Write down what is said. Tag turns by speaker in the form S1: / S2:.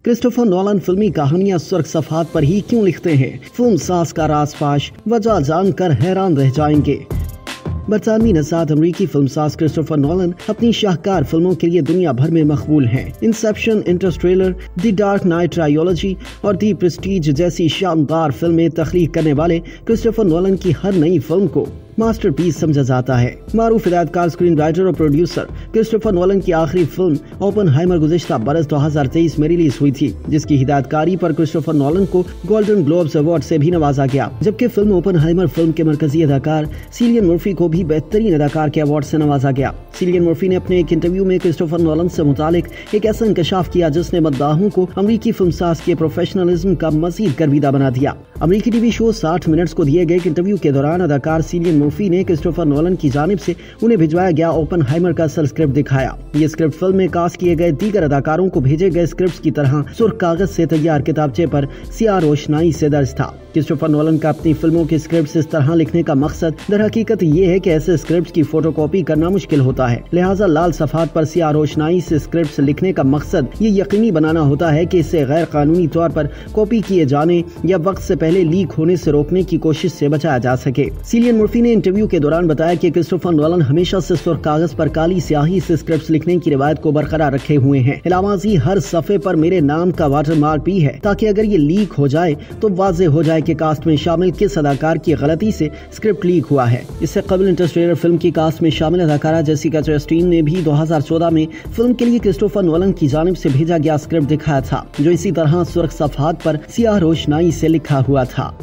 S1: Christopher Nolan फिल्मी कहानियां सुर्ख सफात पर ही क्यों लिखते हैं? फिल्म साज का राजपाश, वजह जानकर हैरान रह जाएंगे। बरतानवी नसात अमरीकी फिल्मसाज क्रिस्टोफर नोलन अपनी शाहकार फिल्मों के लिए दुनिया भर में मकबूल हैं। Inception, Interstellar, the dark night trilogy और द प्रेस्टीज जैसी शानदार फिल्में तख्लीक करने वाले क्रिस्टोफर नोलन की हर नई फिल्म को मास्टरपीस समझा जाता है। मारूफ हिदायतकार, स्क्रीन राइटर और प्रोड्यूसर क्रिस्टोफर नोलन की आखिरी फिल्म ओपनहाइमर गुज़िश्ता बरस 2023 में रिलीज हुई थी, जिसकी हिदायतकारी पर क्रिस्टोफर नोलन को गोल्डन ग्लोब्स अवार्ड से भी नवाजा गया। जबकि फिल्म ओपनहाइमर फिल्म के मरकजी अदाकार सिलियन मर्फी को भी बेहतरीन अदाकार के अवार्ड से नवाजा गया। सिलियन मर्फी ने अपने एक इंटरव्यू में क्रिस्टोफर नोलन से मुतालिक एक ऐसा इंकशाफ किया जिसने मद्दाहों को अमरीकी फिल्मसाज के प्रोफेशनलिज्म का मजीद गर्विदा बना दिया। अमरीकी टीवी शो 60 मिनट्स को दिए गए एक इंटरव्यू के दौरान अदाकार सिलियन मर्फी ने क्रिस्टोफर नोलन की जानिब से उन्हें भिजवाया गया ओपनहाइमर का असल स्क्रिप्ट दिखाया। ये स्क्रिप्ट फिल्म में कास्ट किए गए दीगर अदाकारों को भेजे गए स्क्रिप्ट की तरह सुर्ख कागज से तैयार किताबचे पर सियाह रोशनाई से दर्ज था। क्रिस्टोफर नोलन का अपनी फिल्मों के स्क्रिप्ट इस तरह लिखने का मकसद दर हकीकत ये है कि ऐसे स्क्रिप्ट की फोटोकॉपी करना मुश्किल होता है, लिहाजा लाल सफात पर सियाह रोशनाई से स्क्रिप्ट लिखने का मकसद ये यकीनी बनाना होता है कि इसे गैर कानूनी तौर पर कॉपी किए जाने या वक्त से पहले लीक होने से रोकने की कोशिश से बचाया जा सके। सिलियन मर्फी ने इंटरव्यू के दौरान बताया कि क्रिस्टोफर नोलन हमेशा से सुर्ख कागज पर काली स्याही से स्क्रिप्ट लिखने की रिवायत को बरकरार रखे हुए हैं। इलावाजी हर सफ़े पर मेरे नाम का वाटरमार्क भी है, ताकि अगर ये लीक हो जाए तो वाज़ेह हो जाए कि कास्ट में शामिल किस अदाकार की गलती से स्क्रिप्ट लीक हुआ है। इससे कबल इंटरस्टेलर फिल्म की कास्ट में शामिल अदाकारा जेसिका चेस्टेन ने भी 2014 में फिल्म के लिए क्रिस्टोफर नोलन की जानिब से भेजा गया स्क्रिप्ट दिखाया था, जो इसी तरह सुर्ख सफात पर सियाह रोशनाई से लिखा हुआ था।